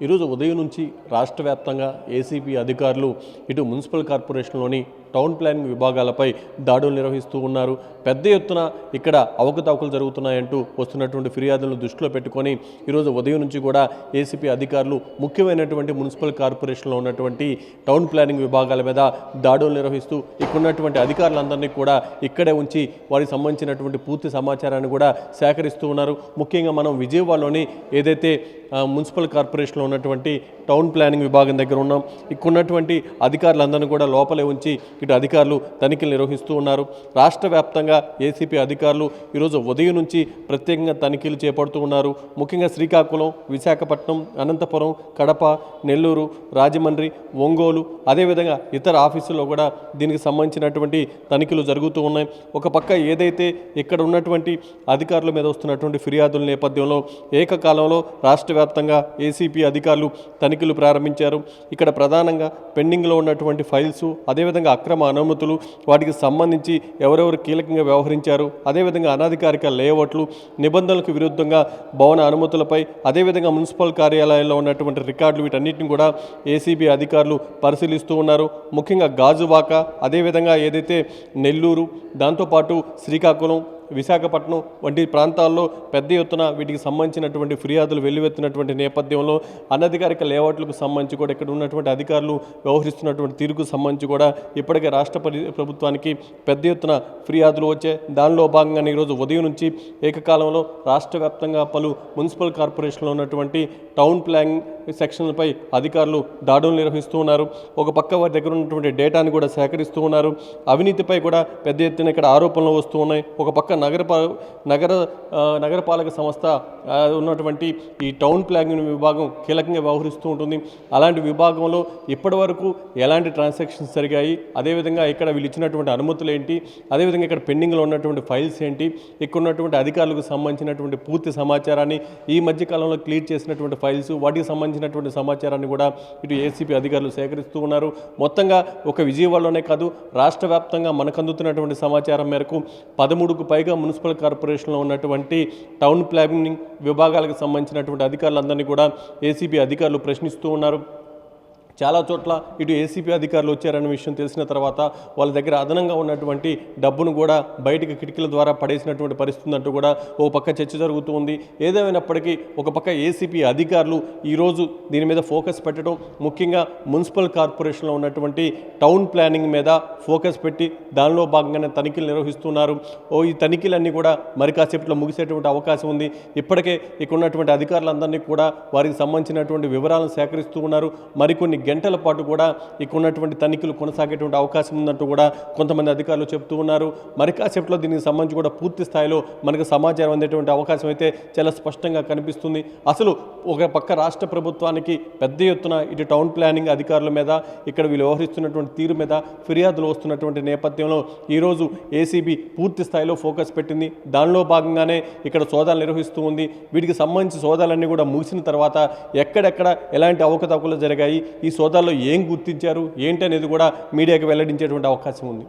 ఈరోజు ఉదయం నుంచి రాష్ట్ర వ్యాప్తంగా ఏసీబీ అధికారులు ఇటు మున్సిపల్ కార్పొరేషన్లోని టౌన్ ప్లానింగ్ విభాగాలపై దాడులు నిర్వహిస్తూ ఉన్నారు. పెద్ద ఎత్తున ఇక్కడ అవకతవకలు జరుగుతున్నాయంటూ వస్తున్నటువంటి ఫిర్యాదులను దృష్టిలో పెట్టుకొని ఈరోజు ఉదయం నుంచి కూడా ఏసీబీ అధికారులు ముఖ్యమైనటువంటి మున్సిపల్ కార్పొరేషన్లో ఉన్నటువంటి టౌన్ ప్లానింగ్ విభాగాల మీద దాడులు నిర్వహిస్తూ ఇక్కడున్నటువంటి అధికారులందరినీ కూడా ఇక్కడే ఉంచి వారికి సంబంధించినటువంటి పూర్తి సమాచారాన్ని కూడా సేకరిస్తూ ఉన్నారు. ముఖ్యంగా మనం విజయవాడలోని ఏదైతే మున్సిపల్ కార్పొరేషన్లో ఉన్నటువంటి టౌన్ ప్లానింగ్ విభాగం దగ్గర ఉన్నాం. ఇక్కడ ఉన్నటువంటి అధికారులందరినీ కూడా లోపలే ఉంచి ఇటు అధికారులు తనిఖీలు నిర్వహిస్తూ ఉన్నారు. రాష్ట్ర వ్యాప్తంగా ఏసీపీ అధికారులు ఈరోజు ఉదయం నుంచి ప్రత్యేకంగా తనిఖీలు చేపడుతూ ఉన్నారు. ముఖ్యంగా శ్రీకాకుళం, విశాఖపట్నం, అనంతపురం, కడప, నెల్లూరు, రాజమండ్రి, ఒంగోలు, అదేవిధంగా ఇతర ఆఫీసుల్లో కూడా దీనికి సంబంధించినటువంటి తనిఖీలు జరుగుతూ ఉన్నాయి. ఒక పక్క ఏదైతే ఇక్కడ ఉన్నటువంటి అధికారుల మీద వస్తున్నటువంటి ఫిర్యాదుల నేపథ్యంలో ఏకకాలంలో రాష్ట్ర వ్యాప్తంగా ఏసీపీ అధికారులు తనిఖీలు ప్రారంభించారు. ఇక్కడ ప్రధానంగా పెండింగ్లో ఉన్నటువంటి ఫైల్స్, అదేవిధంగా అక్రమ అనుమతులు, వాటికి సంబంధించి ఎవరెవరు కీలకంగా వ్యవహరించారు, అదేవిధంగా అనధికారిక లేఅవుట్లు, నిబంధనలకు విరుద్ధంగా భవన అనుమతులపై, అదేవిధంగా మున్సిపల్ కార్యాలయాల్లో ఉన్నటువంటి రికార్డులు, వీటన్నిటిని కూడా ఏసీబీ అధికారులు పరిశీలిస్తూ ఉన్నారు. ముఖ్యంగా గాజువాక, అదేవిధంగా ఏదైతే నెల్లూరు, దాంతోపాటు శ్రీకాకుళం, విశాఖపట్నం వంటి ప్రాంతాల్లో పెద్ద ఎత్తున వీటికి సంబంధించినటువంటి ఫిర్యాదులు వెల్లువెత్తినటువంటి నేపథ్యంలో అనధికారిక లేఅవుట్లకు సంబంధించి కూడా ఇక్కడ ఉన్నటువంటి అధికారులు వ్యవహరిస్తున్నటువంటి తీరుకు సంబంధించి కూడా ఇప్పటికే రాష్ట్ర ప్రభుత్వానికి పెద్ద ఎత్తున ఫిర్యాదులు వచ్చాయి. దానిలో భాగంగానే ఈరోజు ఉదయం నుంచి ఏకకాలంలో రాష్ట్ర వ్యాప్తంగా పలు మున్సిపల్ కార్పొరేషన్లో ఉన్నటువంటి టౌన్ ప్లానింగ్ సెక్షన్లపై అధికారులు దాడులు నిర్వహిస్తూ ఉన్నారు. ఒక పక్క వారి దగ్గర ఉన్నటువంటి డేటాను కూడా సేకరిస్తూ ఉన్నారు. అవినీతిపై కూడా పెద్ద ఎత్తున ఇక్కడ ఆరోపణలు వస్తూ ఉన్నాయి. ఒక పక్క నగరపాలక సంస్థ ఉన్నటువంటి ఈ టౌన్ ప్లానింగ్ విభాగం కీలకంగా వ్యవహరిస్తూ ఉంటుంది. అలాంటి విభాగంలో ఇప్పటి వరకు ఎలాంటి ట్రాన్సాక్షన్స్ జరిగాయి, అదేవిధంగా ఇక్కడ వీళ్ళు ఇచ్చినటువంటి అనుమతులు ఏంటి, అదేవిధంగా ఇక్కడ పెండింగ్లో ఉన్నటువంటి ఫైల్స్ ఏంటి, ఇక్కడ ఉన్నటువంటి అధికారులకు సంబంధించినటువంటి పూర్తి సమాచారాన్ని, ఈ మధ్య కాలంలో క్లియర్ చేసినటువంటి ఫైల్స్, వాటికి సంబంధించినటువంటి సమాచారాన్ని కూడా ఇటు ఏసీపీ అధికారులు సేకరిస్తూ ఉన్నారు. మొత్తంగా ఒక విజయవాడలోనే కాదు, రాష్ట్ర వ్యాప్తంగా మనకు అందుతున్నటువంటి సమాచారం మేరకు 13కు పైగా మున్సిపల్ కార్పొరేషన్లో ఉన్నటువంటి టౌన్ ప్లానింగ్ విభాగాలకు సంబంధించినటువంటి అధికారులందరినీ కూడా ఏసీబీ అధికారులు ప్రశ్నిస్తూ ఉన్నారు. చాలా చోట్ల ఇటు ఏసీపీ అధికారులు వచ్చారనే విషయం తెలిసిన తర్వాత వాళ్ళ దగ్గర అదనంగా ఉన్నటువంటి డబ్బును కూడా బయటికి కిటికీల ద్వారా పడేసినటువంటి పరిస్థితి అంటూ కూడా ఓ పక్క చర్చ జరుగుతూ ఉంది. ఏదేమైనప్పటికీ ఒక పక్క ఏసీపీ అధికారులు ఈరోజు దీని మీద ఫోకస్ పెట్టడం, ముఖ్యంగా మున్సిపల్ కార్పొరేషన్లో ఉన్నటువంటి టౌన్ ప్లానింగ్ మీద ఫోకస్ పెట్టి దానిలో భాగంగానే తనిఖీలు నిర్వహిస్తున్నారు. ఈ తనిఖీలన్నీ కూడా మరి కాసేపట్లో ముగిసేటువంటి అవకాశం ఉంది. ఇప్పటికే ఇక్కడ ఉన్నటువంటి అధికారులందరినీ కూడా వారికి సంబంధించినటువంటి వివరాలను సేకరిస్తూ ఉన్నారు. మరికొన్ని గంటల పాటు కూడా ఇక్కడ ఉన్నటువంటి తనిఖీలు కొనసాగేటువంటి అవకాశం ఉందంటూ కూడా కొంతమంది అధికారులు చెప్తూ ఉన్నారు. మరి కాసేపట్లో దీనికి సంబంధించి కూడా పూర్తి స్థాయిలో మనకు సమాచారం అందేటువంటి అవకాశం అయితే చాలా స్పష్టంగా కనిపిస్తుంది. అసలు ఒక పక్క రాష్ట్ర ప్రభుత్వానికి పెద్ద ఎత్తున ఇటు టౌన్ ప్లానింగ్ అధికారుల మీద, ఇక్కడ వీళ్ళు వ్యవహరిస్తున్నటువంటి తీరు మీద ఫిర్యాదులు వస్తున్నటువంటి నేపథ్యంలో ఈరోజు ఏసీబీ పూర్తి స్థాయిలో ఫోకస్ పెట్టింది. దానిలో భాగంగానే ఇక్కడ సోదాలు నిర్వహిస్తూ ఉంది. వీటికి సంబంధించి సోదాలన్నీ కూడా ముగిసిన తర్వాత ఎక్కడెక్కడ ఎలాంటి అవకతవకలు జరిగాయి, ఈ సోదాల్లో ఏం గుర్తించారు ఏంటి అనేది కూడా మీడియాకి వెల్లడించేటువంటి అవకాశం ఉంది.